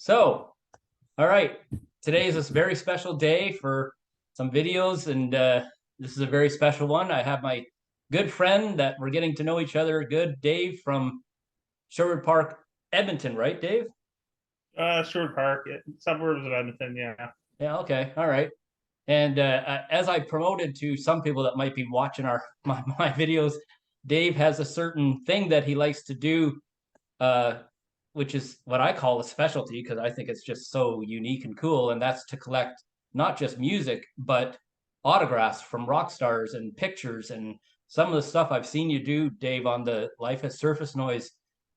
So, all right, today is this very special day for some videos, and this is a very special one. I have my good friend that we're getting to know each other, good Dave from Sherwood Park, Edmonton, right, Dave? Sherwood Park, suburbs of Edmonton. Yeah. Yeah, okay, all right. And as I promoted to some people that might be watching my videos, Dave has a certain thing that he likes to do, uh, which is what I call a specialty because I think it's just so unique and cool. And that's to collect not just music, but autographs from rock stars and pictures. And some of the stuff I've seen you do, Dave, on the Life as Surface Noise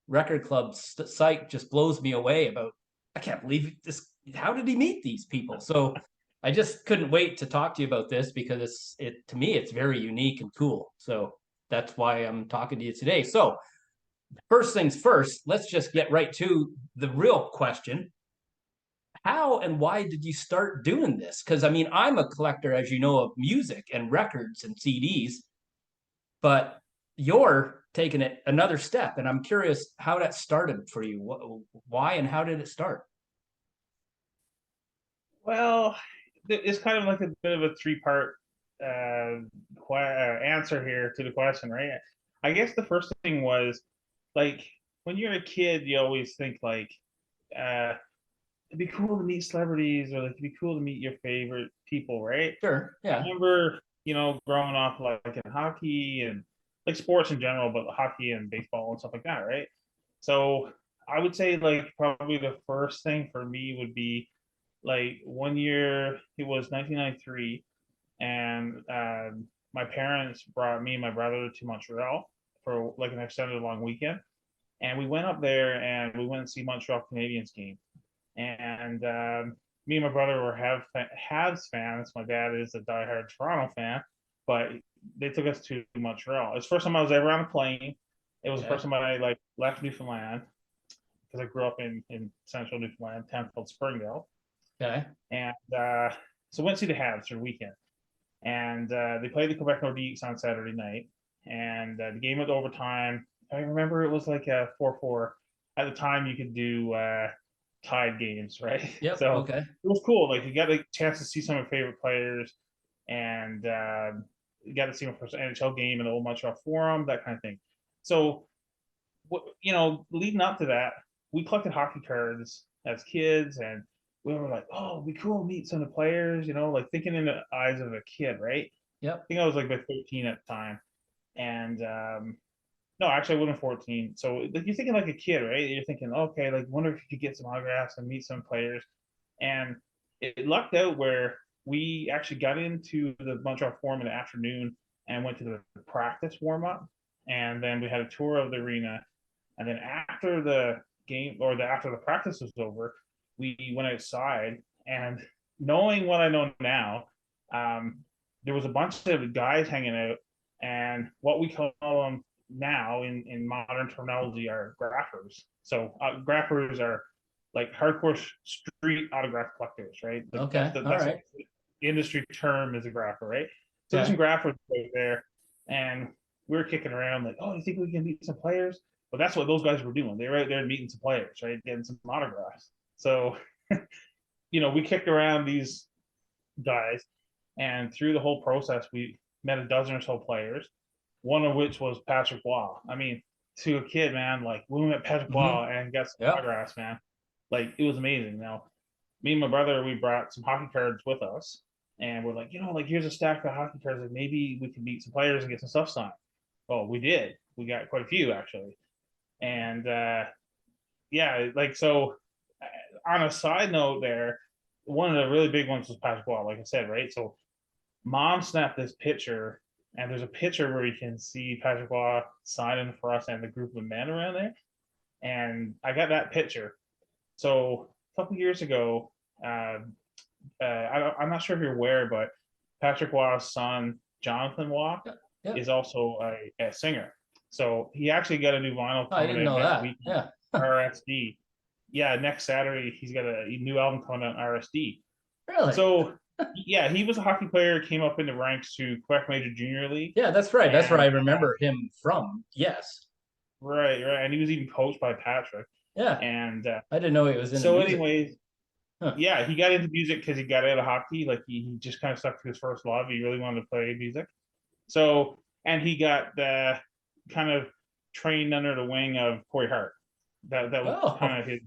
Record Club site just blows me away about, I can't believe this. How did he meet these people? So I just couldn't wait to talk to you about this because to me, it's very unique and cool. So that's why I'm talking to you today. So first things first, let's just get right to the real question. How and why did you start doing this? Because I mean, I'm a collector, as you know, of music and records and CDs, but you're taking it another step. And I'm curious how that started for you. Why and how did it start? Well, it's kind of like a bit of a three-part answer here to the question, right? I guess the first thing was like when you're a kid, you always think like uh, it'd be cool to meet celebrities or like it'd be cool to meet your favorite people, right? Sure. I Yeah. remember, growing up like in hockey and like sports in general, but hockey and baseball and stuff like that, right? So I would say like probably the first thing for me would be like one year it was 1993, and my parents brought me and my brother to Montreal for like an extended long weekend, and we went up there and we went to see Montreal Canadiens game, and me and my brother were Habs fans. My dad is a diehard Toronto fan, but they took us to Montreal. It's the first time I was ever on a plane. It was the Okay. first time I like left Newfoundland because I grew up in central Newfoundland, a town called Springdale, Okay. and so went to see the Habs for the weekend, and they played the Quebec Nordiques on Saturday night, and the game went overtime. I remember it was like a 4-4. At the time, you could do tied games, right? Yep. So Okay. it was cool. Like you got a chance to see some of your favorite players, and you got to see my first NHL game in the old Montreal Forum, that kind of thing. So, leading up to that, we collected hockey cards as kids, and we were like, "Oh, it'd be cool to meet some of the players," like thinking in the eyes of a kid, right? I Yep. think I was like about 13 at the time, and no, actually, I wasn't 14. So like you're thinking like a kid, right? You're thinking, okay, like wonder if you could get some autographs and meet some players. And it lucked out where we actually got into the Montreal Forum in the afternoon and went to the practice warm up, and then we had a tour of the arena. And then after the game or after the practice was over, we went outside, and knowing what I know now, um, there was a bunch of guys hanging out, and what we call them now in modern terminology are graphers. So graphers are like hardcore street autograph collectors, right? Like Okay. All that's right. the industry term is a grapher, right? So there's some Okay. graphers right there, and we were kicking around like, oh, you think we can beat some players? But that's what those guys were doing. They were out there meeting some players, right? Getting some autographs. So, we kicked around these guys, and through the whole process, we met a dozen or so players, one of which was Patrick Waugh. I mean, to a kid, man, like when we met Patrick Mm-hmm. Waugh and got some Yep. autographs, man, like it was amazing. Now, me and my brother, we brought some hockey cards with us, and we're like, like here's a stack of hockey cards. Like maybe we can beat some players and get some stuff signed. Well, we did. We got quite a few actually, and yeah, like so. On a side note, there, one of the really big ones was Patrick Waugh, like I said, right? So, mom snapped this picture, and there's a picture where you can see Patrick Waugh signing for us and the group of men around there. And I got that picture. So, a couple years ago, I'm not sure if you're aware, but Patrick Waugh's son, Jonathan Waugh, Yep. Yep. is also a singer. So he actually got a new vinyl Oh, I coming didn't out know next that. week, Yeah. RSD. Yeah, next Saturday he's got a new album coming out on RSD. Really? So yeah, he was a hockey player, came up in the ranks to Quebec Major Junior League, Yeah, that's right. That's where I and remember him from. Yes. right, right, and he was even coached by Patrick. Yeah, And I didn't know he was into so, music. anyways, Huh. yeah, he got into music because he got out of hockey. Like he just kind of stuck to his first love. He really wanted to play music. So, and he got kind of trained under the wing of Corey Hart. That was kind Oh, of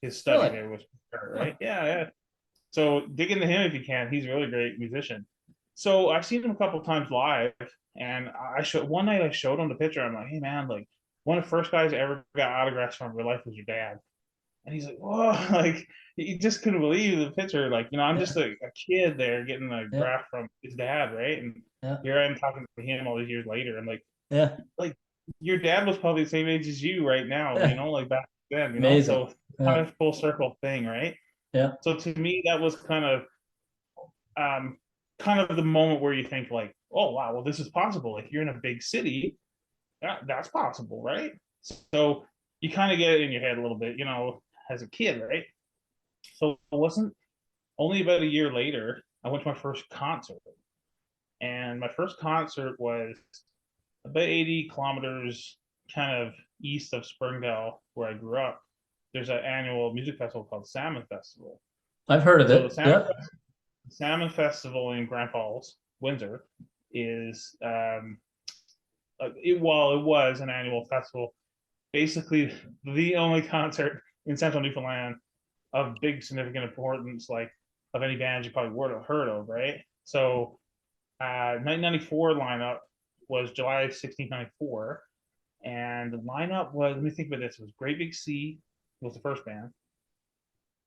his study really? there was Hart, Huh. right? Yeah, yeah. So dig into him if you can. He's a really great musician. So I've seen him a couple times live, and I showed one night I showed him the picture. I'm like, hey man, like one of the first guys I ever got autographs from in real life was your dad. And he's like, whoa, like he just couldn't believe the picture. Like, I'm Yeah, just a kid there getting a yeah, graph from his dad, right? And yeah, here I am talking to him all these years later. I'm yeah, like your dad was probably the same age as you right now, yeah. like back then, Amazing. So Yeah, kind of full circle thing, right? yeah, So to me, that was um, kind of the moment where you think like, oh wow, well this is possible. Like you're in a big city, that's possible, right? So you kind of get it in your head a little bit, as a kid, right? So it wasn't only about a year later, I went to my first concert. And my first concert was about 80 kilometers kind of east of Springdale, where I grew up. There's an annual music festival called Salmon Festival. I've heard of So the it. Yeah. Salmon Festival in Grand Falls, Windsor, is while it was an annual festival, basically the only concert in central Newfoundland of big significant importance, like of any band you probably would have heard of, right? So 1994 lineup was July 16th, 94. And the lineup was, let me think about this, it was Great Big Sea was the first band,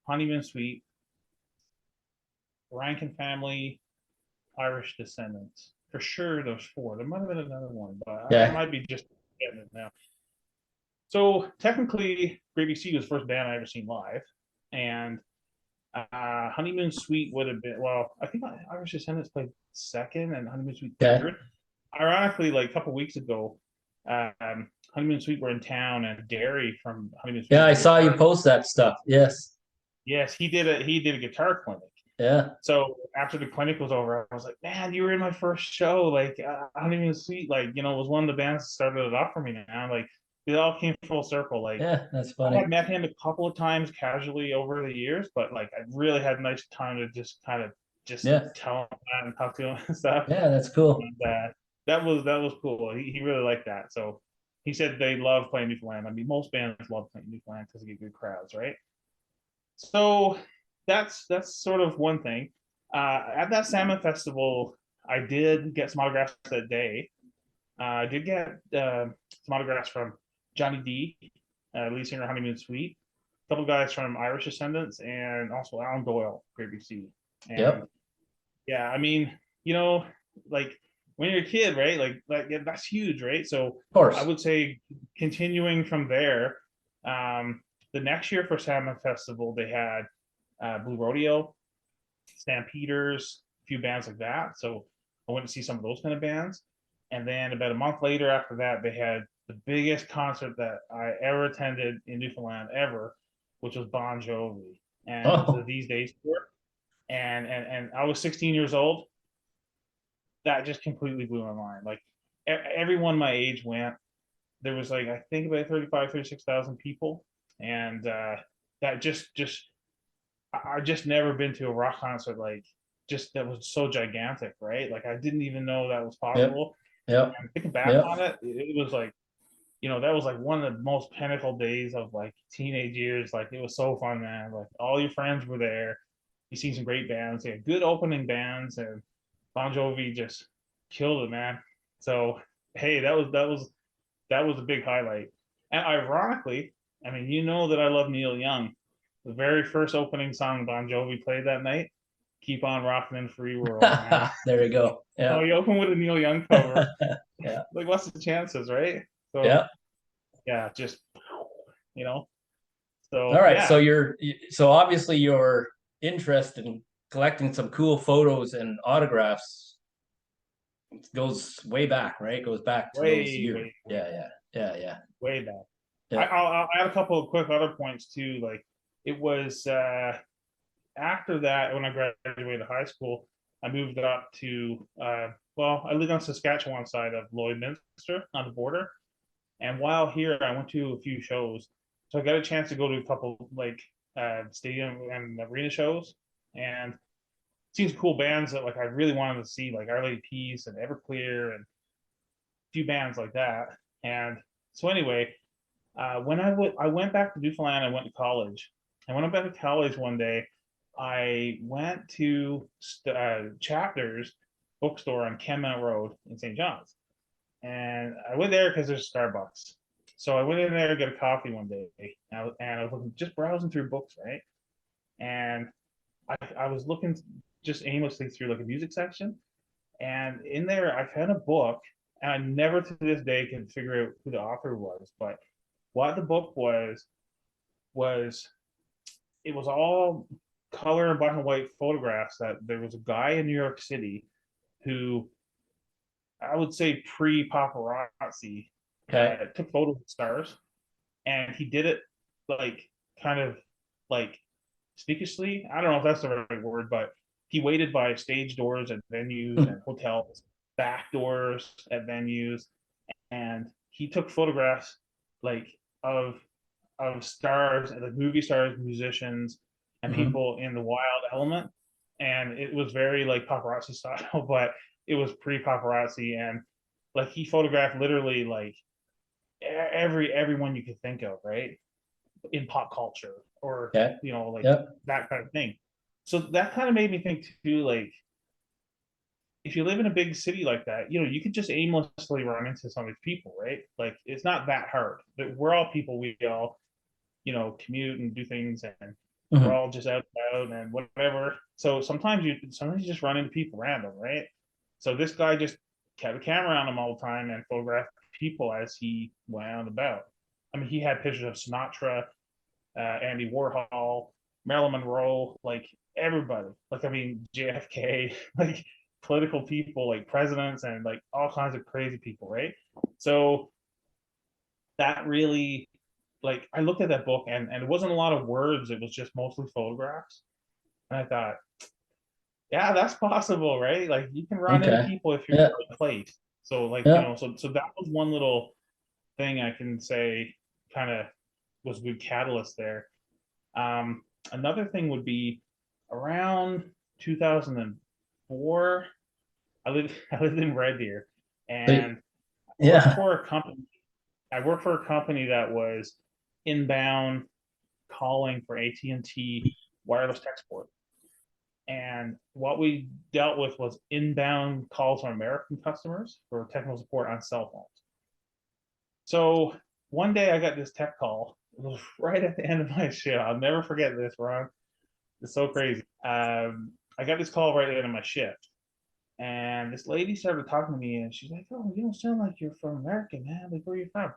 Honeymoon Suite, Rankin Family, Irish Descendants. For sure, those four. There might have been another one, but I Yeah. might be just getting it now. So technically, Great Big Sea was the first band I ever seen live. And Honeymoon Suite would have been, well, I think Irish Descendants played second and Honeymoon Suite Okay. third. Ironically, like a couple weeks ago, Honeymoon Suite were in town, and Derry from Honeymoon Yeah, Suite, I the saw you guitar, post that stuff. Yes. yes, he did a guitar clinic. Yeah. So after the clinic was over, I was like, man, you were in my first show. Like, Honeymoon Suite, like, was one of the bands that started it off for me, man. Like, it all came full circle. Like, Yeah, that's I funny. had met him a couple of times casually over the years, but like, I really had a nice time to just kind of just Yeah. tell him that and talk to him and stuff. Yeah, that's cool. And that was cool. He really liked that. So he said they love playing Newfoundland. I mean, most bands love playing Newfoundland because they get good crowds, right? So that's sort of one thing. At that salmon festival, I did get some autographs that day. I did get some autographs from Johnny D, lead singer of Honeymoon Suite, a couple guys from Irish Descendants, and also Alan Doyle, Great BC. And Yep. yeah, I mean, like when you're a kid, right? Like yeah, that's huge, right? So Of I course. would say continuing from there, the next year for Salmon Festival, they had Blue Rodeo, Stampeders, a few bands like that. So I went to see some of those kind of bands. And then about a month later after that, they had the biggest concert that I ever attended in Newfoundland ever, which was Bon Jovi. And it was the Oh, These Days tour. And I was 16 years old. That just completely blew my mind. Like everyone my age went. There was like I think about 35, 36,000 people. And that just I just never been to a rock concert like just that was so gigantic, right? Like I didn't even know that was yep. possible. Yep. And thinking back Yep. on it, it was like, that was like one of the most pinnacle days of like teenage years. Like it was so fun, man. Like all your friends were there. You see some great bands. They had good opening bands, and Bon Jovi just killed it, man. So hey, that was a big highlight. And ironically, I mean, that I love Neil Young. The very first opening song Bon Jovi played that night, "Keep on Rocking in Free World," man. There you go. So Yeah. you open with a Neil Young cover. Yeah. Like, what's the chances, right? So Yeah. yeah, just you know. All So right. So yeah, so obviously your interest in collecting some cool photos and autographs goes way back, right? Goes back to those way, years. way, way, Yeah, yeah, yeah, yeah, way back. yeah. I'll add a couple of quick other points too. Like it was after that when I graduated high school, I moved up to well, I lived on Saskatchewan side of Lloydminster on the border, And while here, I went to a few shows, so I got a chance to go to a couple like stadium and arena shows, and seen some cool bands that like I really wanted to see, like Our Lady Peace and Everclear and a few bands like that. And so anyway, when I went back to Newfoundland, I went to college. And when I went back to college one day, I went to Chapters bookstore on Kenmount Road in St. John's, and I went there because there's Starbucks. So I went in there to get a coffee one day, and I was looking, just browsing through books, right? And I was looking just aimlessly through like a music section, and in there I found a book, and I never to this day can figure out who the author was, but what the book was it was all color and black and white photographs that there was a guy in New York City who I would say pre-paparazzi Okay. took photos of stars, and he did it like kind of like sneakishly. I don't know if that's the right word, but he waited by stage doors at venues and hotels, back doors at venues, and he took photographs like of of stars, like movie stars, musicians, and Mhm. people in the wild element. And it was very like paparazzi style, but it was pre-paparazzi, and like he photographed literally like everyone you could think of, right? In pop culture or Okay. like Yep. that kind of thing. So that kind of made me think too, like if you live in a big city like that, you could just aimlessly run into some of these people, right? Like it's not that hard. We're all people. We all commute and do things, and we're Mhm. all just out and about and whatever. So sometimes you just run into people random, right? So this guy just kept a camera on him all the time and photographed people as he went out and about. I mean, he had pictures of Sinatra, Andy Warhol, Marilyn Monroe, like everybody. Like I mean, JFK, like political people, like presidents, and like all kinds of crazy people, right? So that really, like, I looked at that book, and it wasn't a lot of words. It was just mostly photographs, and I thought, yeah, that's possible, right? Like you can run into Okay. people if you're in Yeah. the right place. So like Yeah. so that was one little thing I can say kind of was a good catalyst there. Um, Another thing would be around 2004. I lived in Red Deer, So, and worked yeah. for a company. I worked for a company that was inbound calling for AT&T wireless tech support. And what we dealt with was inbound calls from American customers for technical support on cell phones. So one day I got this tech call. It was right at the end of my shift. I'll never forget this, Ron. It's so crazy. I got this call right at the end of my shift. And this lady started talking to me, and she's like, "Oh, you don't sound like you're from America, man. Like, where are you from?"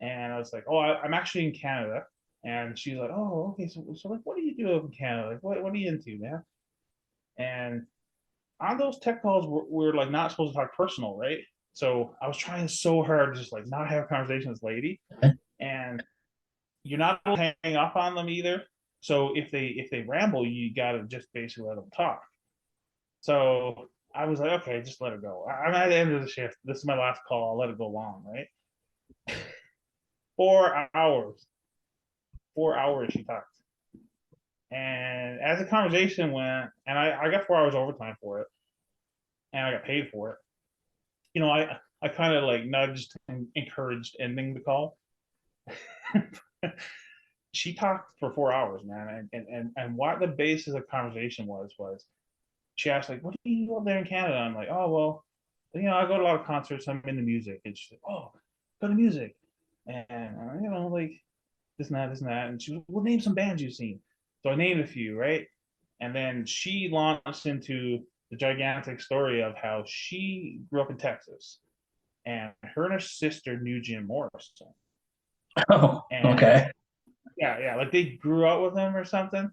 And I was like, "Oh, I'm actually in Canada." And she's like, "Oh, okay. So like, what do you do up in Canada? Like, what are you into, man?" And on those tech calls, we're like not supposed to talk personal, right? So I was trying so hard to just like not have a conversation with this lady, and you're not able to hang up on them either. So if they ramble, you gotta just basically let them talk. So I was like, okay, just let it go. I'm at the end of the shift. This is my last call. I'll let it go long, right? 4 hours. 4 hours she talked. And as the conversation went, and I got 4 hours overtime for it, and I got paid for it. I kind of like nudged and encouraged ending the call. She talked for 4 hours, man, and what the basis of conversation was she asked like, "What do you do up there in Canada?" I'm like, "Oh well, I go to a lot of concerts. I'm into music." And she's like, "Oh, go to music," and like this and that. And she was, "Well, name some bands you've seen." So I named a few, right? And then she launched into the gigantic story of how she grew up in Texas, and her and her sister knew Jim Morrison. Oh, And okay. yeah, like they grew up with him or something.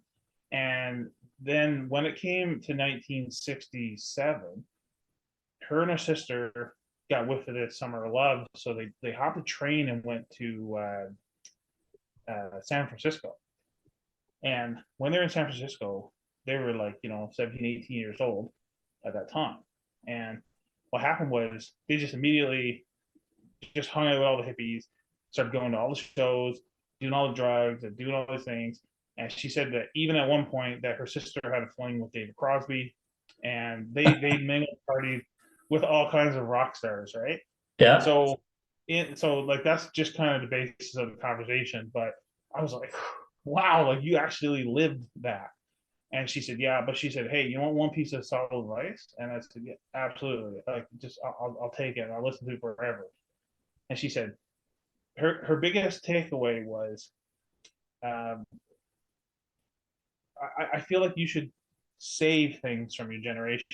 And then when it came to 1967, her and her sister got whiff of this summer of love, so they hopped a train and went to San Francisco. And when they're in San Francisco, they were like 17, 18 years old at that time. And what happened was they just immediately just hung out with all the hippies, started going to all the shows, doing all the drugs and doing all those things. And she said that even at one point that her sister had a fling with David Crosby, and they mingled partied with all kinds of rock stars, right? Yeah. So so like that's just kind of the basis of the conversation. But I was like, wow, like you actually lived that. And she said, yeah, but she said, hey, you want one piece of solid advice? And I said, yeah, absolutely. Like, just I'll take it. I'll listen to it forever. And she said, her biggest takeaway was, um, I feel like you should save things from your generation.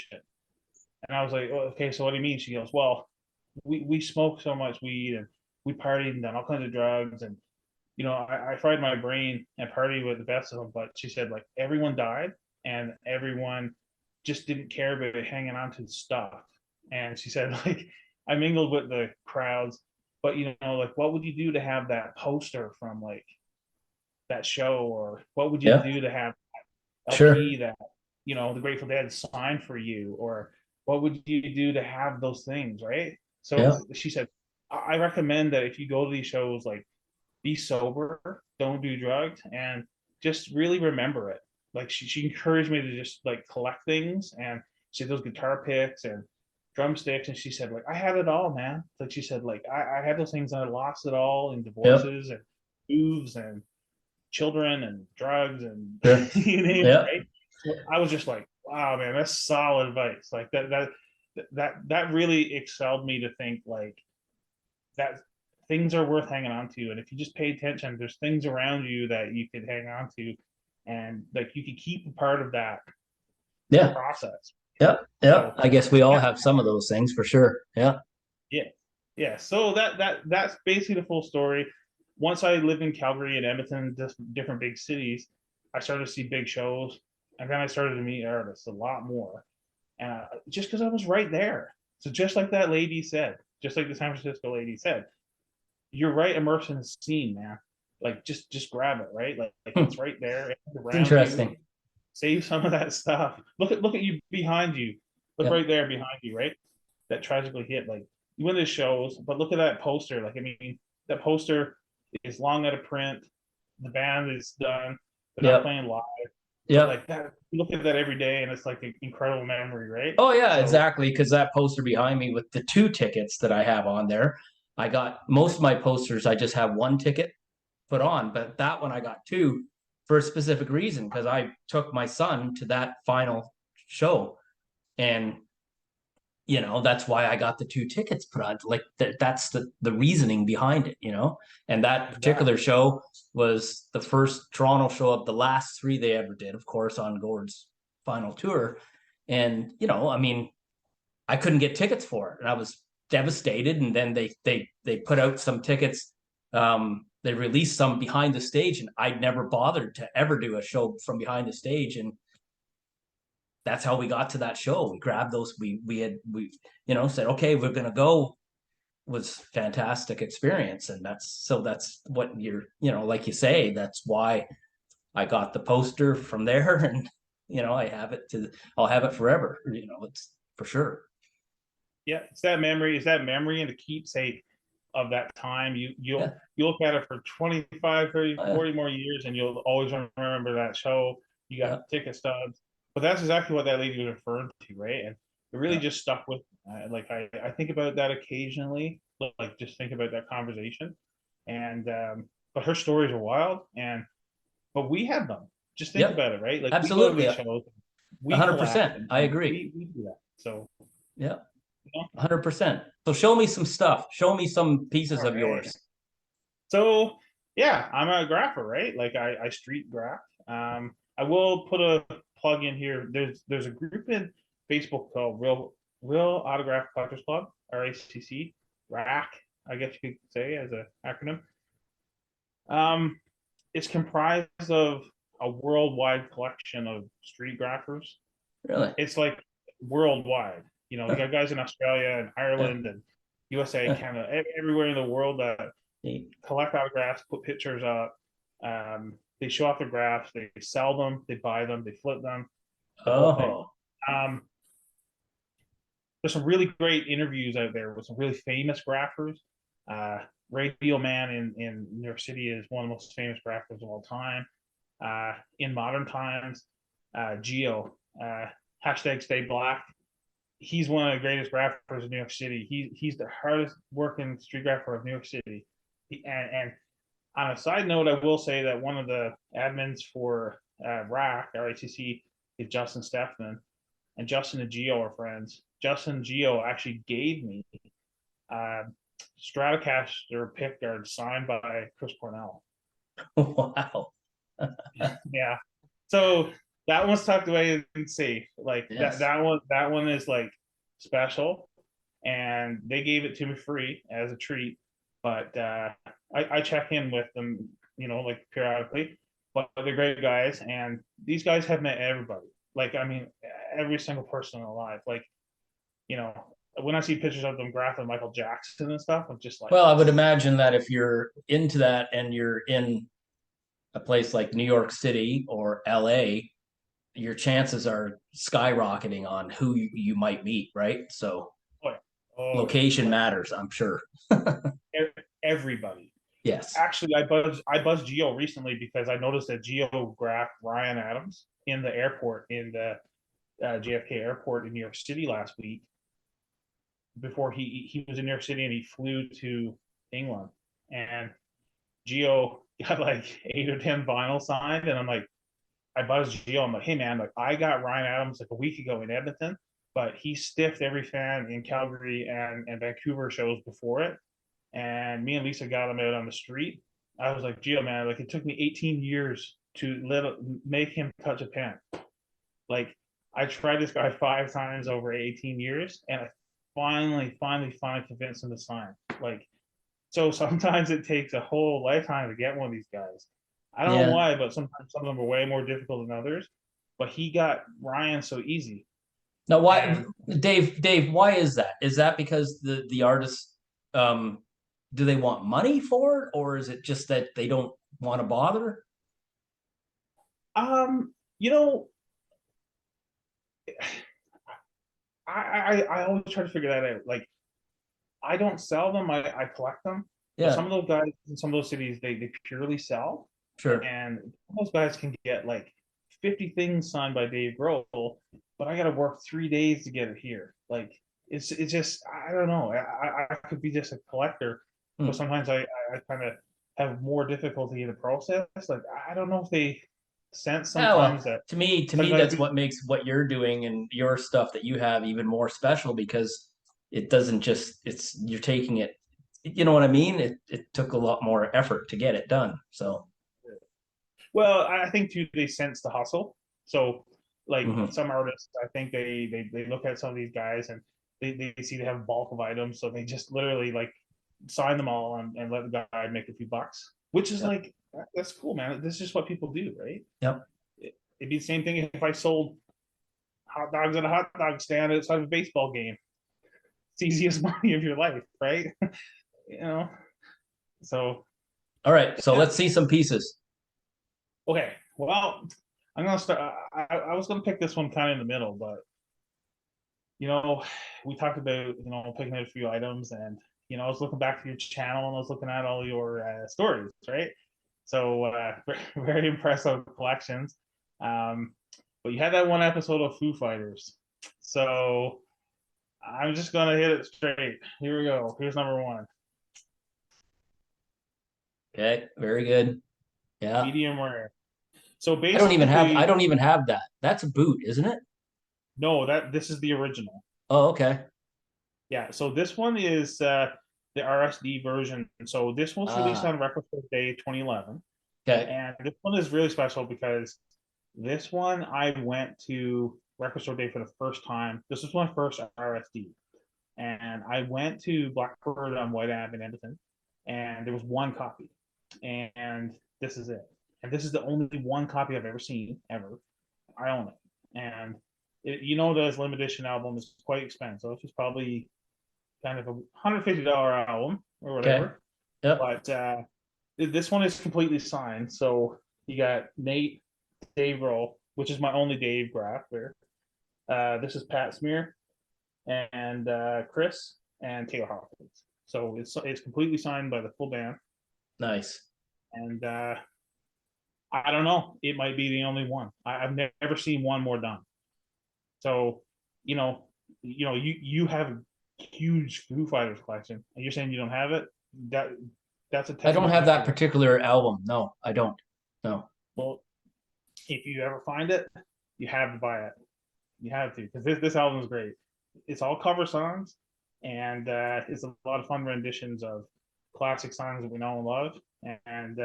And I was like, oh, okay, so what do you mean? She goes, well, we smoke so much weed and we partied and done all kinds of drugs and I fried my brain and partied with the best of them. But she said like everyone died and everyone just didn't care about hanging on to the stuff. And she said like I mingled with the crowds, but like what would you do to have that poster from like that show, or what would you Yeah. do to have Sure. LP that the Grateful Dead signed for you, or what would you do to have those things, right? So Yeah. she said, I recommend that if you go to these shows, like be sober, don't do drugs, and just really remember it. Like she encouraged me to just like collect things, and she had those guitar picks and drumsticks, and she said like I had it all, man. Like she said like I had those things and I lost it all in Yep. divorces and moves and children and drugs and Sure. you name it, Yeah. right? So I was just like, wow, man, that's solid advice. Like that really excelled me to think like that things are worth hanging on to. And if you just pay attention, there's things around you that you could hang on to, and like you could keep a part of that Yeah. process. Yeah. Yeah. So I guess we all yeah, have some of those things for sure. Yeah. yeah, yeah. So that's basically the full story. Once I lived in Calgary and Edmonton, just different big cities, I started to see big shows, and then I started to meet artists a lot more. Just because I was right there. So just like that lady said, just like the San Francisco lady said, you're right, immersed in the scene, man. Like just grab it, right? Like Hmm. it's right there, it's It's around you. interesting. Save some of that stuff. Look at you behind you. Look Yep. right there behind you, right? That tragically hit. Like you win the shows, but look at that poster. Like I mean, that poster is long out of print. The band is done. They're not Yep. playing live, but Yep. like that, you look at that every day, and it's like an incredible memory, right? Oh yeah, So exactly. Because that poster behind me with the two tickets that I have on there, I got most of my posters. I just have one ticket put on, but that one I got two for a specific reason because I took my son to that final show, and that's why I got the two tickets put on. Like that's the reasoning behind it, And that particular exactly. show was the first Toronto show of the last three they ever did, of course, on Gord's final tour. And I mean, I couldn't get tickets for it, and I was devastated. And then they put out some tickets. They released some behind the stage, and I'd never bothered to ever do a show from behind the stage, and that's how we got to that show. We grabbed those. We said okay, we're gonna go. Was fantastic experience, and that's what like you say. That's why I got the poster from there, and I have it to. I'll have it forever. It's for sure. Yeah, it's that memory. Is that memory and the keepsake of that time. Yeah. You look at it for 25, 30, Oh, yeah. 40 more years, and you'll always remember that show. You got Yeah. ticket stubs. But that's exactly what that lady was referring to, right? And it really Yeah. just stuck with me. Like I think about that occasionally, like just think about that conversation. And but her stories are wild, and but we have them. Just think Yep. about it, right? Like we go to Absolutely. these shows, we collect, 100%. I agree. we do that. So Yeah. you know, 100%. So show me some stuff. Show me some pieces all of right. yours. So yeah, I'm a grapher, right? Like I street graph. I will put a plug in here. There's a group in Facebook called Real Autograph Collectors Club, RACC, RAC, I guess you could say as an acronym. Um, it's comprised of a worldwide collection of street graphers. Really? It's like worldwide. You Huh. got guys in Australia and Yeah. Ireland and USA, Huh. Canada, everywhere in the world that Neat. collect autographs, put pictures up. They show off their graphs, they sell them, they buy them, they flip them, the whole thing. Oh. Um, there's some really great interviews out there with some really famous graphers. Radio Man in New York City is one of the most famous rappers of all time. In modern times, Geo, hashtag Stay Black. He's one of the greatest rappers in New York City. He's the hardest working street rapper of New York City. And on a side note, I will say that one of the admins for RATC, is Justin Steffman, and Justin and Geo are friends. Justin and Geo actually gave me uh, Stratocaster pickguard signed by Chris Cornell. Wow. Yeah, so that one's tucked away and safe. Like Yes. that one is like special, and they gave it to me free as a treat. But I check in with them, like periodically. But they're great guys, and these guys have met everybody. Like, I mean, every single person alive. Like, when I see pictures of them graphing Michael Jackson and stuff, I'm just like, Well, I would imagine that if you're into that and you're in a place like New York City or LA, your chances are skyrocketing on who you might meet, right? So oh yeah, oh yeah, location like matters, I'm sure. everybody. Yes. Actually, I buzzed Geo recently because I noticed that Geo graphed Ryan Adams in the airport in the JFK airport in New York City last week. Before he was in New York City and he flew to England, and Geo got like 8 or 10 vinyl signed, and I'm like, I buzzed Geo. I'm like, hey man, like I got Ryan Adams like a week ago in Edmonton, but he stiffed every fan in Calgary and Vancouver shows before it, and me and Lisa got him out on the street. I was like, Geo man, like it took me 18 years to make him touch a pen. Like I tried this guy 5 times over 18 years, and I finally convinced him to sign. Like, so sometimes it takes a whole lifetime to get one of these guys. I don't know Yeah. why, but sometimes some of them are way more difficult than others. But he got Ryan so easy. Now, why, And Dave? Why is that? Is that because the artists, um, do they want money for it, or is it just that they don't want to bother? you know, I always try to figure that out. Like I don't sell them, I collect them. But some Yeah, of those guys in some of those cities they purely sell. sure. And those guys can get like 50 things signed by Dave Grohl, but I got to work 3 days to get it here. Like it's just I don't know. I could be just a collector, but Hmm. sometimes I kind of have more difficulty in the process. Like I don't know if they sense Yeah, well, sometimes that to me, sometimes that's what makes what you're doing and your stuff that you have even more special because it doesn't just it's you're taking it, you know what I mean? It took a lot more effort to get it done. So, well, I think too they sense the hustle. So like mhm. some artists, I think they look at some of these guys and they see they have a bulk of items, so they just literally like sign them all and let the guy make a few bucks, which is Yep. like that's cool, man. This is just what people do, right? Yep. It'd be the same thing if I sold hot dogs at a hot dog stand outside of a baseball game. It's the easiest money of your life, right? you know. So All right, so yeah, let's see some pieces. okay. Well, I'm gonna start. I was gonna pick this one kind of in the middle, but you know, we talked about picking out a few items, and I was looking back to your channel and I was looking at all your stories, right? So very impressive collections. Um, but you had that one episode of Foo Fighters, so I'm just gonna hit it straight. Here we go. Here's number one, Okay, very good. Yeah. medium rare. So I basically, don't even have that. That's a boot, isn't it? no, that this is the original. Oh, okay. Yeah, so this one is the RSD version. So this was released Ah, on Record Store Day 2011. okay. And this one is really special because this one I went to Record Store Day for the first time. This was my first RSD. And I went to Blackbird on White Ave in Edmonton, and there was one copy. And this is it. And this is the only one copy I've ever seen, ever. I own it. And the limited edition album is quite expensive. It's probably kind of a $150 album or Okay. whatever. Yep. But this one is completely signed. So you got Nate, Dave Grohl, which is my only Dave graph there. This is Pat Smear and Chris and Taylor Hawkins. So it's completely signed by the full band, Nice. and I don't know. It might be the only one. I've never seen one more done. So, you know, you have a huge Foo Fighters collection, and you're saying you don't have it. That that's a I don't have testament that to it. particular album. No, I don't. No. Well, if you ever find it, you have to buy it. You have to, because this album is great. It's all cover songs, and it's a lot of fun renditions of classic songs that we know and love. And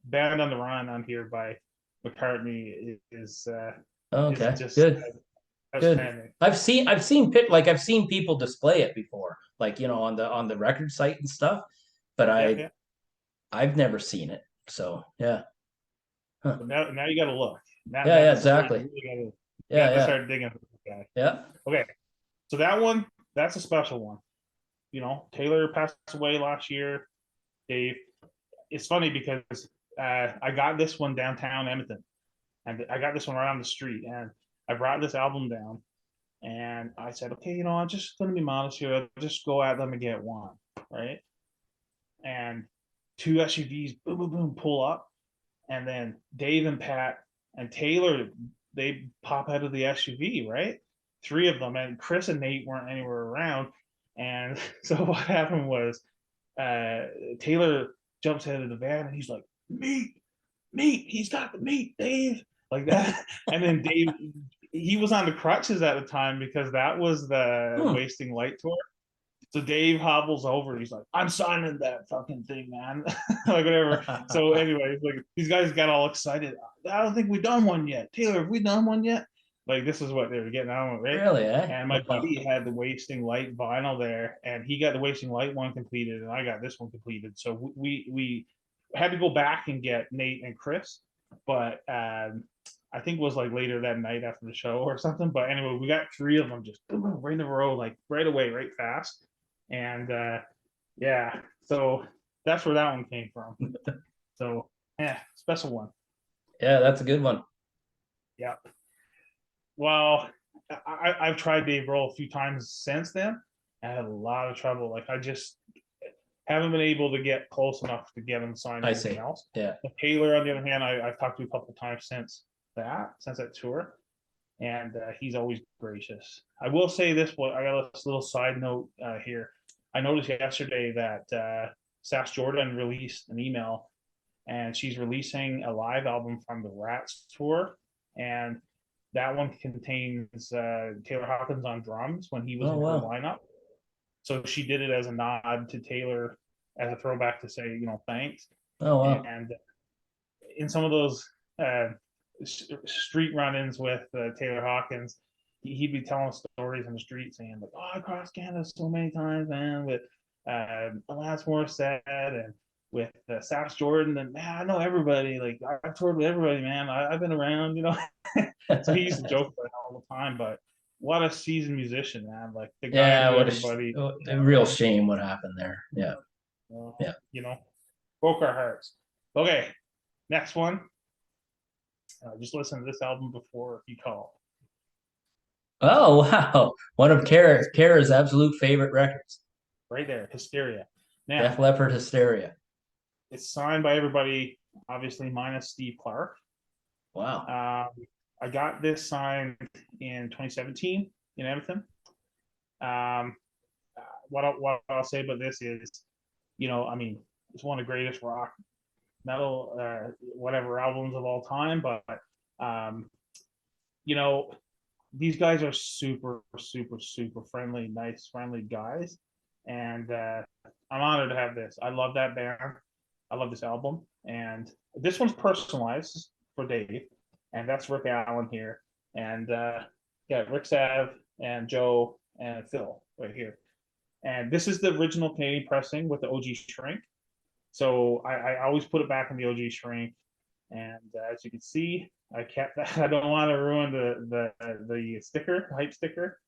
"Band on the Run" on here by McCartney is Okay. just Good. Good. outstanding. I've seen people display it before, like on the record site and stuff, but Yeah, yeah. I've never seen it. So yeah. Huh. So now you got to look. Yeah, yeah, This is where you exactly. really Yeah, got to yeah. start digging for this guy. Yeah. Okay, so that's a special one. You know, Taylor passed away last year. Dave. It's funny because I got this one downtown Edmonton, and I got this one right on the street, and I brought this album down, and I said, okay, I'm just going to be modest here. I'll just go at them and get one, right? And two SUVs, boom, boom, boom, pull up, and then Dave and Pat and Taylor, they pop out of the SUV, right? Three of them, and Chris and Nate weren't anywhere around. And so what happened was uh, Taylor jumps out of the van and he's like, meat, meat, he's got the meat, Dave, like that. And then Dave, he was on the crutches at the time because that was the Hmm. Wasting Light tour. So Dave hobbles over. He's like, "I'm signing that fucking thing, man." Like whatever. So anyway, like these guys got all excited. I don't think we've done one yet. Taylor, have we done one yet? Like this is what they were getting on with, right? Really, eh? And my buddy had the Wasting Light vinyl there, and he got the Wasting Light one completed, and I got this one completed. So we had to go back and get Nate and Chris, but I think it was like later that night after the show or something. But anyway, we got three of them just right in a row, like right away, right fast. And yeah, so that's where that one came from. So yeah, special one. Yeah, that's a good one. Yeah. Well, I've tried Dave Grohl a few times since then. I had a lot of trouble. Like I just haven't been able to get close enough to get him signed I anything see. else. Yeah. But Taylor, on the other hand, I've talked to a couple of times since that tour, and he's always gracious. I will say this: I got a little side note here. I noticed yesterday that Sass Jordan released an email, and she's releasing a live album from the Rats tour, and that one contains Taylor Hawkins on drums when he was in her wow. lineup. So she did it as a nod to Taylor, as a throwback to say, thanks. Oh wow. And in some of those street run-ins with Taylor Hawkins, he'd be telling stories on the street saying like, "Oh, I crossed Canada so many times, man, with Alanis Morissette and with Sass Jordan, and man, I know everybody. Like I've toured with everybody, man. I've been around, So he used to joke about it all the time. But what a seasoned musician, man! Like the guy Yeah, knew what everybody. a real shame what happened there. Yeah. Yeah. Broke our hearts. Okay, next one. Just listen to this album before you call. Oh wow. One of Kara's absolute favorite records. Right there, Hysteria. Now, Def Leppard Hysteria. it's signed by everybody, obviously minus Steve Clark. Wow. I got this signed in 2017 in Edmonton. What I'll say about this is, it's one of the greatest rock, metal, whatever albums of all time. But, these guys are super, super, super friendly, nice, friendly guys. And I'm honored to have this. I love that band. I love this album. And this one's personalized for Dave. And that's Rick Allen here. And Rick Sav and Joe and Phil right here. And this is the original Canadian pressing with the OG shrink. So I always put it back in the OG shrink. And as you can see, I kept that. I don't want to ruin the sticker, hype sticker.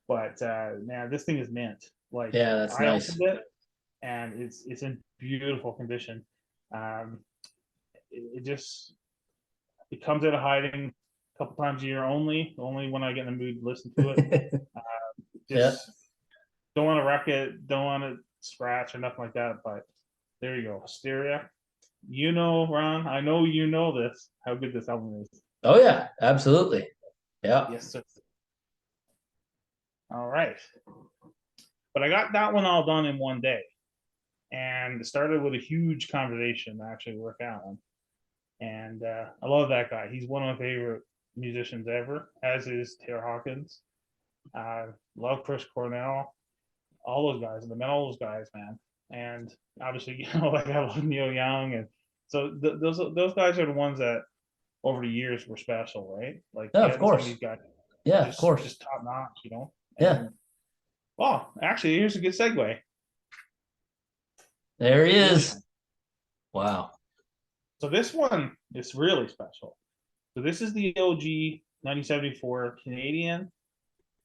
But man, this thing is mint. Like yeah, that's I nice. opened it, and it's in beautiful condition. It comes out of hiding a couple times a year only when I get in the mood to listen to it. Just don't want to wreck it, don't want to scratch or nothing like that. But there you go, Hysteria. You know, Ron, I know you know this, how good this album is. Oh yeah, absolutely. Yeah. Yes, sir. All right. But I got that one all done in one day. And it started with a huge conversation to actually work out on. And I love that guy. He's one of my favorite musicians ever, as is Taylor Hawkins. Love Chris Cornell, all those guys, the metal, those guys, man. And obviously, you know, like I love Neil Young, and so those guys are the ones that over the years were special, right? Like Yeah, of getting some of course. these guys, Yeah, of course. just top notch, you know. Yeah. And well, actually, here's a good segue. There he is. Wow. So this one is really special. So this is the OG 1974 Canadian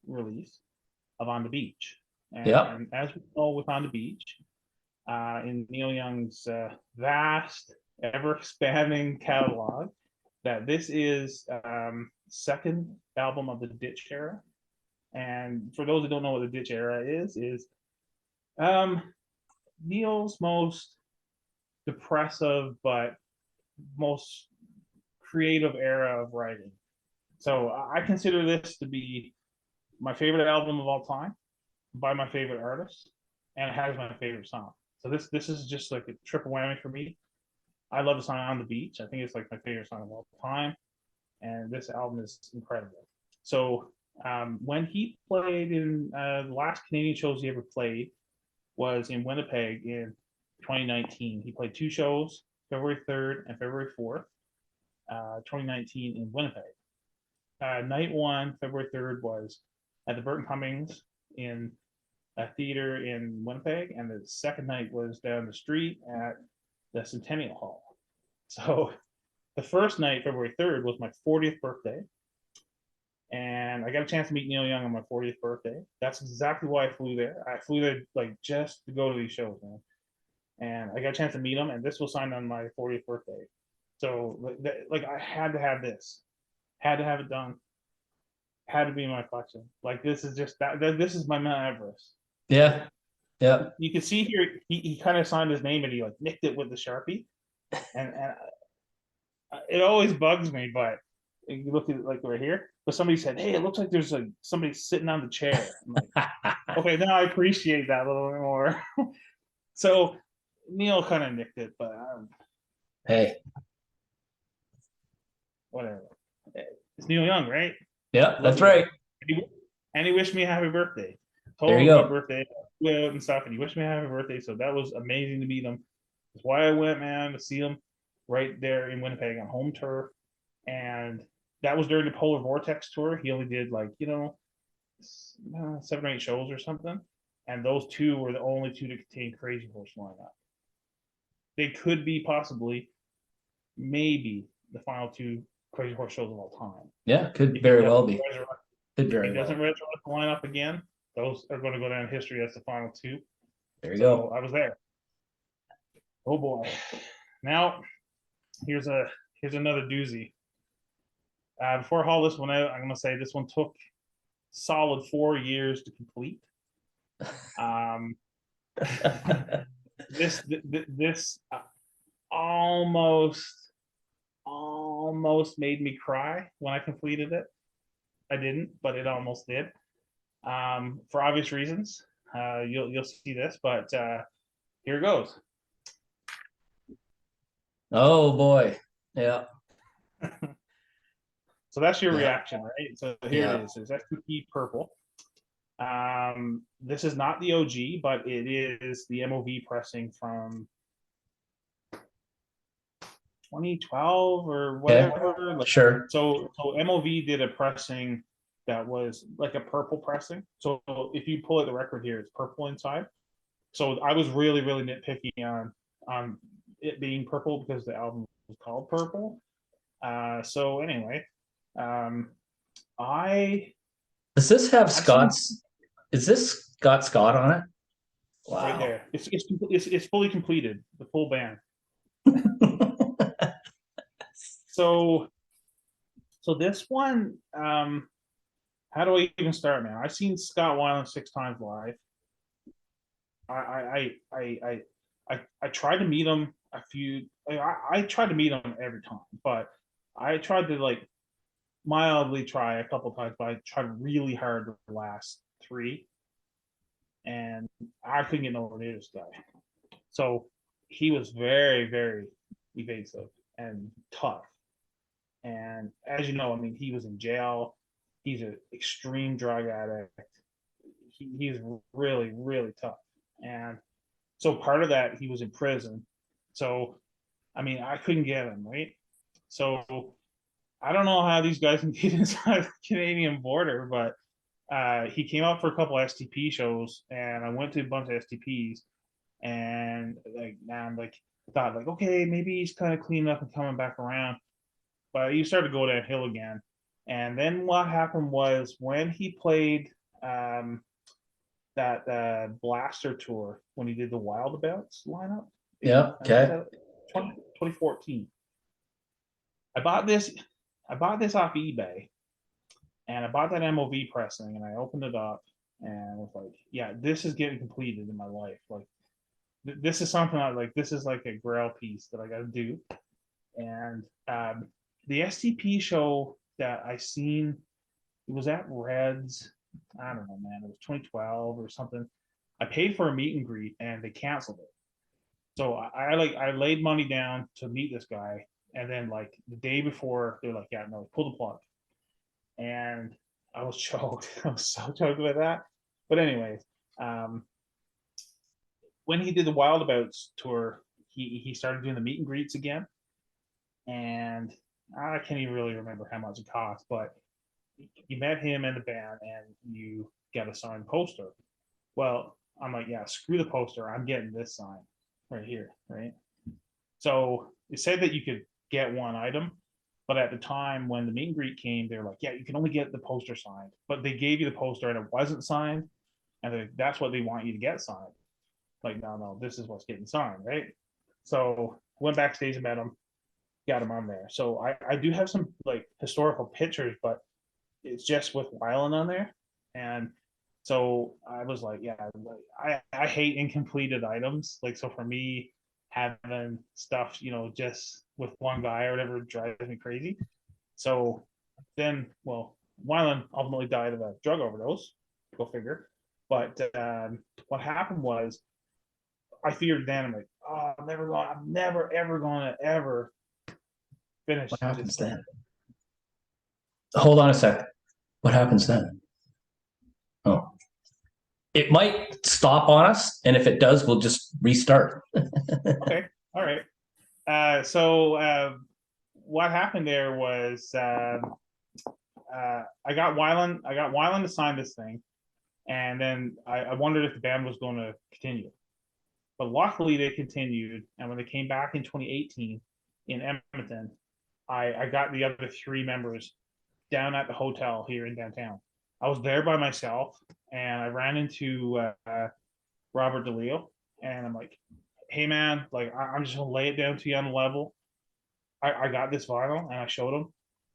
release of On the Beach. And, Yep. and as we know with On the Beach, in Neil Young's vast, ever-expanding catalog, that this is second album of the Ditch era. And for those who don't know what the Ditch era is Neil's most depressive but most creative era of writing. So I consider this to be my favorite album of all time by my favorite artist, and it has my favorite song. So this is just like a triple whammy for me. I love the song On the Beach. I think it's like my favorite song of all time, and this album is incredible. So when he played in the last Canadian shows he ever played was in Winnipeg in 2019. He played two shows, February 3rd and February 4th, 2019 in Winnipeg. Night one, February 3rd, was at the Burton Cummings in a theater in Winnipeg, and the second night was down the street at the Centennial Hall. So the first night, February 3rd, was my 40th birthday, and I got a chance to meet Neil Young on my 40th birthday. That's exactly why I flew there. I flew there like just to go to these shows, man. And I got a chance to meet him, and this was signed on my 40th birthday. So like I had to have this, had to have it done, had to be in my collection. Like this is just that. This is my Mount Everest. Yeah. Yeah. You can see here he kind of signed his name and he like nicked it with the Sharpie, and it always bugs me. But you look at it like right here, but somebody said, "Hey, it looks like there's like somebody sitting on the chair." I'm like, okay, now I appreciate that a little bit more. So Neil kind of nicked it, but Hey. whatever. It's Neil Young, right? Yeah, that's right. And he wished me a happy birthday. Told There him you happy go. birthday and stuff, and he wished me a happy birthday. So that was amazing to meet him. That's why I went, man, to see him right there in Winnipeg on home turf. And that was during the Polar Vortex tour. He only did like, 7 or 8 shows or something. And those two were the only two to contain Crazy Horse lineup. They could be possibly, maybe, the final two Crazy Horse shows of all time. Yeah, could very well be. If he doesn't resurrect the lineup again, those are going to go down in history as the final two. There you go. I was there. Oh boy. Now, here's another doozy. Before I haul this one out, I'm going to say this one took solid 4 years to complete. This almost made me cry when I completed it. I didn't, but it almost did. For obvious reasons. You'll see this, but here it goes. Oh boy. Yeah. So that's your reaction, right? So here Yeah. it is. It's STP Purple. This is not the OG, but it is the MOV pressing from 2012 or whatever. Like, sure. So MOV did a pressing that was like a purple pressing. So if you pull at the record here, it's purple inside. So I was really, really nitpicky on it being purple because the album was called Purple. So anyway, does this have Scott's? Is this got Scott on it? Wow. Right there. It's fully completed, the full band. So this one, how do I even start, man? I've seen Scott Weiland 6 times live. I tried to meet him a few. I tried to meet him every time, but I tried to like mildly try a couple times, but I tried really hard the last three, and I couldn't get nowhere near this guy. So he was very, very evasive and tough. And as you know, I mean, he was in jail. He's an extreme drug addict. He's really, really tough. And so part of that, he was in prison. So, I mean, I couldn't get him, right? So I don't know how these guys can get inside the Canadian border, but he came out for a couple STP shows, and I went to a bunch of STPs, and like now I'm like thought like okay maybe he's kind of cleaning up and coming back around, but he started to go downhill again. And then what happened was when he played um, that Blaster tour when he did the Wild Abouts lineup. Yeah. Okay. 2014. I bought this. I bought this off eBay, and I bought that MOV pressing, and I opened it up, and I was like, "Yeah, this is getting completed in my life. Like, this is something I like. This is like a grail piece that I got to do." And the STP show that I seen, it was at Reds. I don't know, man. It was 2012 or something. I paid for a meet and greet, and they canceled it. So I laid money down to meet this guy, and then like the day before, they're like, "Yeah, no, pull the plug." And I was choked. I was so choked with that. But anyways, um, when he did the Wild Abouts tour, he started doing the meet and greets again, and I can't even really remember how much it cost, but you met him and the band, and you get a signed poster. Well, I'm like, yeah, screw the poster. I'm getting this sign right here, right? So it said that you could get one item, but at the time when the meet and greet came, they were like, yeah, you can only get the poster signed. But they gave you the poster and it wasn't signed, and that's what they want you to get signed. Like, no, no, this is what's getting signed, right? So went backstage and met him, got him on there. So I do have some like historical pictures, but it's just with Wyland on there. And so I was like, yeah, I hate incompleted items. Like, so for me, having stuff, just with one guy or whatever drives me crazy. So then, well, Wyland ultimately died of a drug overdose. Go figure. But what happened was, I feared then. I'm like, oh, I'm never ever gonna ever finish What happens this thing. then? Hold on a second. What happens then? Oh, it might stop on us, and if it does, we'll just restart. Okay, all right. So what happened there was I got Wyland. I got Wyland to sign this thing, and then I wondered if the band was going to continue. But luckily, they continued. And when they came back in 2018 in Edmonton, I got the other three members down at the hotel here in downtown. I was there by myself, and I ran into Robert DeLeo, and I'm like, "Hey, man, like I'm just gonna lay it down to you on the level. I got this vinyl," and I showed him,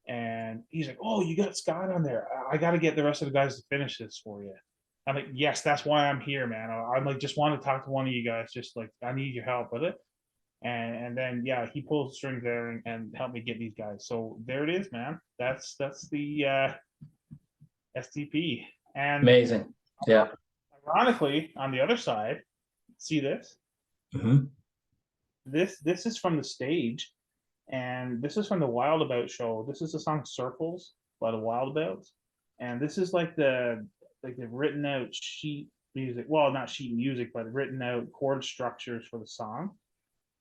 and he's like, "Oh, you got Scott on there. I got to get the rest of the guys to finish this for you." I'm like, "Yes, that's why I'm here, man. I'm like, just want to talk to one of you guys. Just like, I need your help with it." And then yeah, he pulls the strings there and helped me get these guys. So there it is, man. That's the STP. And Amazing. Yeah. ironically, on the other side, see this? Mm-hmm. This is from the stage, and this is from the Wild About show. This is the song "Circles" by the Wild Abouts, and this is like the written out sheet music. Well, not sheet music, but written out chord structures for the song.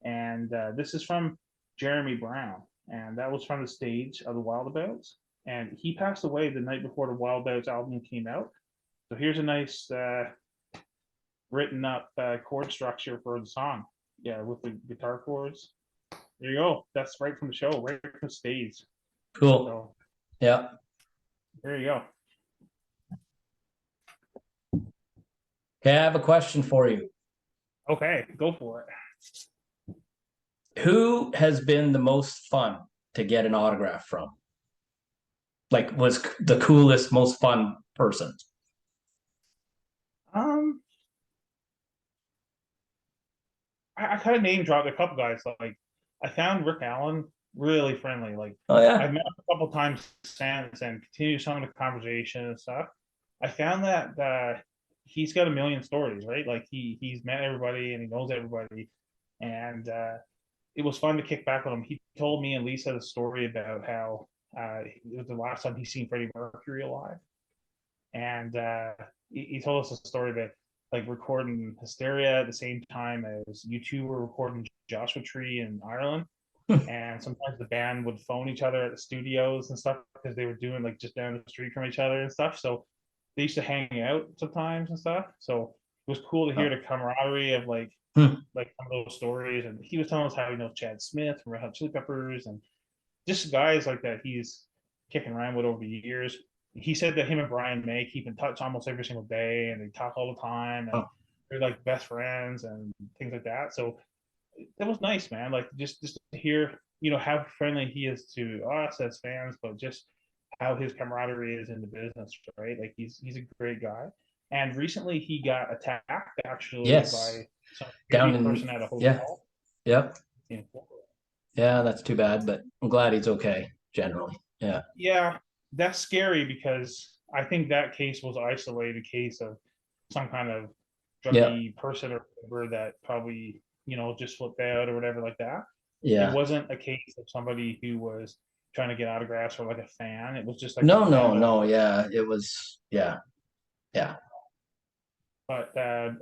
And this is from Jeremy Brown, and that was from the stage of the Wild Abouts. And he passed away the night before the Wild Abouts album came out. So here's a nice written up chord structure for the song. Yeah, with the guitar chords. There you go. That's right from the show, right from the stage. Cool. So Yeah. there you go. Okay, I have a question for you. Okay, go for it. Who has been the most fun to get an autograph from? Like, was the coolest, most fun person? Um, I kind of name dropped a couple guys. Like I found Rick Allen really friendly. Like Oh yeah. I've met him a couple times since and continue some of the conversation and stuff. I found that he's got a million stories, right? Like he's met everybody and he knows everybody, and it was fun to kick back with him. He told me and Lisa the story about how it was the last time he seen Freddie Mercury alive, and he told us a story that like recording Hysteria at the same time as U2 were recording Joshua Tree in Ireland. And sometimes the band would phone each other at the studios and stuff because they were doing like just down the street from each other and stuff. So they used to hang out sometimes and stuff. So it was cool to hear the camaraderie of Hmm. like some of those stories. And he was telling us how he knows Chad Smith from Red Hot Chili Peppers and just guys like that he's kicking around with over the years. He said that him and Brian May keep in touch almost every single day and they talk all the time and Oh, they're like best friends and things like that. So that was nice, man. Like just to hear, how friendly he is to us as fans, but just how his camaraderie is in the business, right? Like he's a great guy. And recently he got attacked actually yes. by some Down security in person at a yeah. hotel Yep. in Florida. Yeah, that's too bad, but I'm glad he's okay generally. Yeah. Yeah, that's scary because I think that case was an isolated case of some kind of Yep. druggy person or whatever that probably, just flipped out or whatever like that. It Yeah. wasn't a case of somebody who was trying to get autographs or like a fan. It was just like a No, no, random. no. Yeah. It was yeah. Yeah. But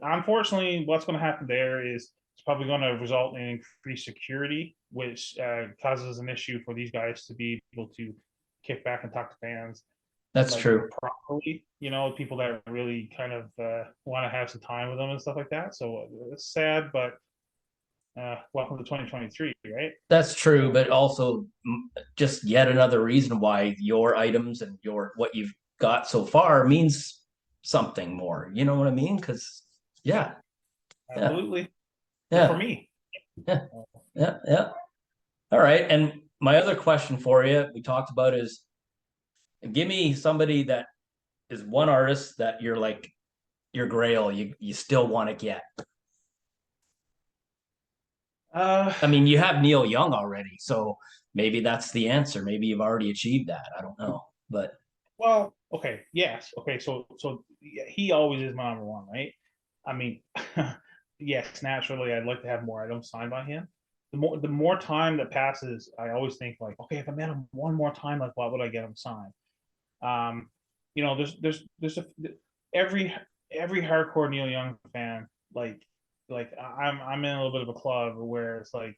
unfortunately, what's going to happen there is it's probably going to result in increased security, which causes an issue for these guys to be able to kick back and talk to fans That's like true. properly, people that really kind of want to have some time with them and stuff like that. So it's sad, but welcome to 2023, right? That's true, So but also just yet another reason why your items and your what you've got so far means something more. You know what I mean? Because yeah, yeah, yeah, absolutely. Well, for yeah, me, yeah, yeah, yeah. All right. And my other question for you, we talked about is give me somebody that is one artist that you're like your grail, you still want to get. uh, I mean, you have Neil Young already, so maybe that's the answer. Maybe you've already achieved that. I don't know. But well, okay, yes, okay. So yeah, he always is my number one, right? I mean, yes, naturally, I'd like to have more items signed by him. The more time that passes, I always think like, okay, if I met him one more time, like, what would I get him signed? Um, every every hardcore Neil Young fan, like I'm in a little bit of a club where it's like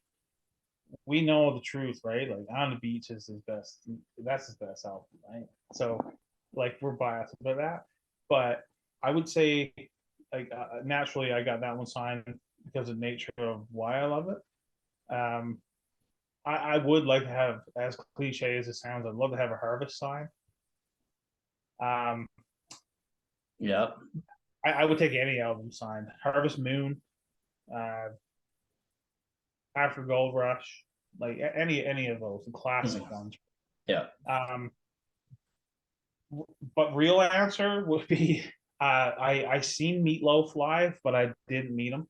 we know the truth, right? Like On the Beach is his best. That's his best album, right? So like we're biased about that, but I would say like naturally I got that one signed because of the nature of why I love it. I would like to have, as cliche as it sounds, I'd love to have a Harvest sign. Um, yeah. I would take any album signed. Harvest Moon, uh, After Gold Rush, like any of those, the classic Mhm. ones. Yeah. Um, but real answer would be I seen Meatloaf live, but I didn't meet him.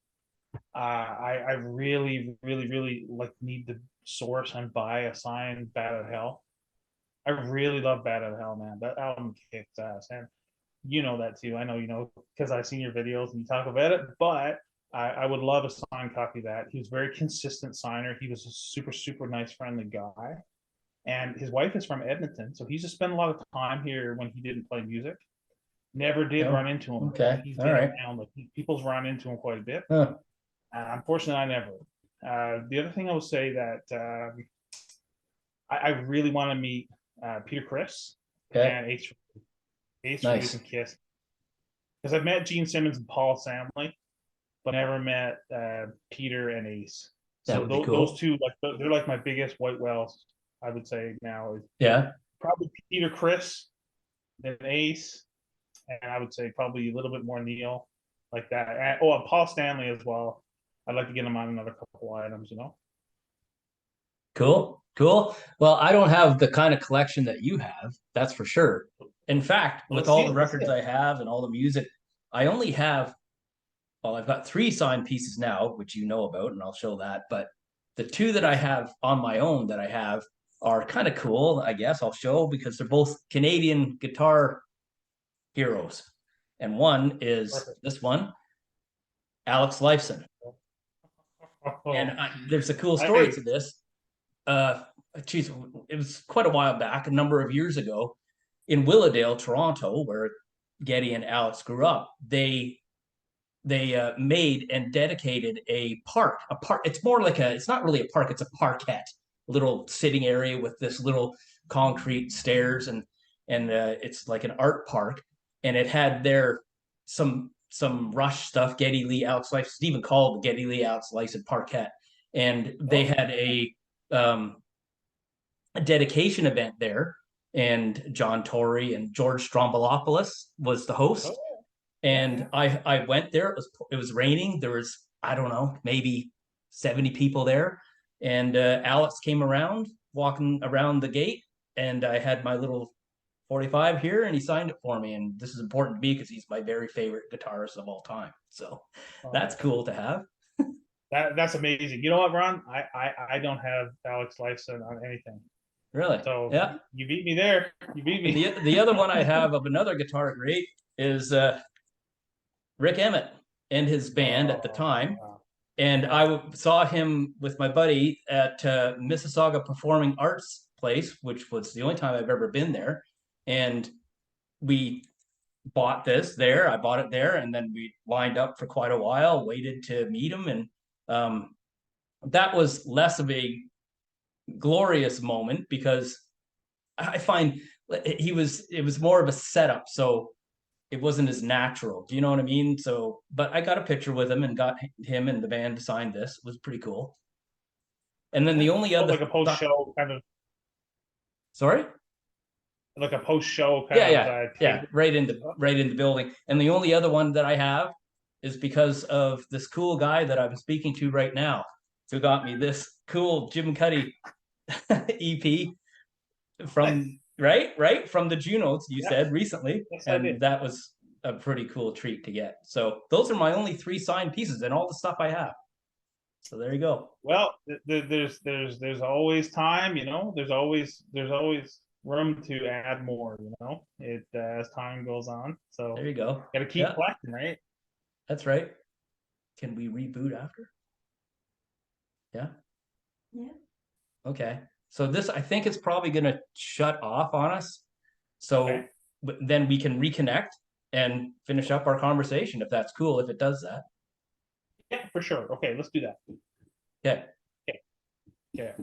I really really really like need to source and buy a signed Bad at Hell. I really love Bad at Hell, man. That album kicks ass, and you know that too. I know you know because I've seen your videos and you talk about it. But I would love a signed copy of that. He was a very consistent signer. He was a super super nice, friendly guy, and his wife is from Edmonton, so he just spent a lot of time here when he didn't play music. Never did Oh, run into him. okay. He's All been right. around. Like people's run into him quite a bit. Huh. Unfortunately, I never. The other thing I would say that I really want to meet Peter Chris Okay. and Ace Freeze Nice. and Kiss because I've met Gene Simmons and Paul Samley, but never met Peter and Ace. That So would be those cool. two, like they're like my biggest white whales. I would say now is Yeah. probably Peter Chris, then Ace, and I would say probably a little bit more Neil, like that. And Paul Stanley as well. I'd like to get him on another couple items. Cool. Cool. Well, I don't have the kind of collection that you have, that's for sure. In fact, Well, with let's see all the it. Let's see records it. I have and all the music, I only have well, I've got 3 signed pieces now, which you know about, and I'll show that. But the 2 that I have on my own that I have are kind of cool, I guess. I'll show because they're both Canadian guitar heroes. And one is Perfect. this one, Alex Lifeson. And Oh, there's a cool story I to this. Uh, geez, it was quite a while back, a number of years ago, in Willowdale, Toronto, where Geddy and Alex grew up. They made and dedicated a park. A park. It's more like a. It's not really a park. It's a parkette, little sitting area with this little concrete stairs, and it's like an art park. And it had there some Rush stuff, Geddy Lee, Alex Life. It's even called the Geddy Lee, Alex Life Parkette. And they oh, had um, a dedication event there, and John Torrey and George Strombolopoulos was the host. oh, yeah, And yeah. I went there. It was raining. There was, I don't know, maybe 70 people there. And Alex came around, walking around the gate, and I had my little 45 here, and he signed it for me. And this is important to me because he's my very favorite guitarist of all time. So that's Oh, cool to have. that's amazing. You know what, Ron? I don't have Alex Lifeson on anything. Really. So Yeah. you beat me there. You beat And me. the other one I have of another guitar great is Rick Emmett and his band at the Oh, time. wow. And Yeah. I saw him with my buddy at Mississauga Performing Arts Place, which was the only time I've ever been there. And we bought this there. I bought it there, and then we lined up for quite a while, waited to meet him, and um, that was less of a glorious moment because I find it was more of a setup, so it wasn't as natural. Do you know what I mean? So, but I got a picture with him and got him and the band to sign this. It was pretty cool. And then Yeah. the only Oh, other like a post show kind of, sorry? like a post show kind Yeah, of yeah, yeah, table. right in the building. And the only other one that I have is because of this cool guy that I'm speaking to right now, who got me this cool Jim Cuddy EP Nice. from from the Junos you Yeah. said recently, Yes, I and did. that was a pretty cool treat to get. So those are my only 3 signed pieces and all the stuff I have. So there you go. Well, there's always time, you know. There's always room to add more, you know. It as time goes on. There So you go. got to keep Yeah, collecting, right? that's right. Can we reboot after? Yeah. Yeah. Okay. So this, I think it's probably going to shut off on us. So Okay. then we can reconnect and finish up our conversation if that's cool, if it does that. Yeah, for sure. Okay, let's do that. Okay. Okay. Okay.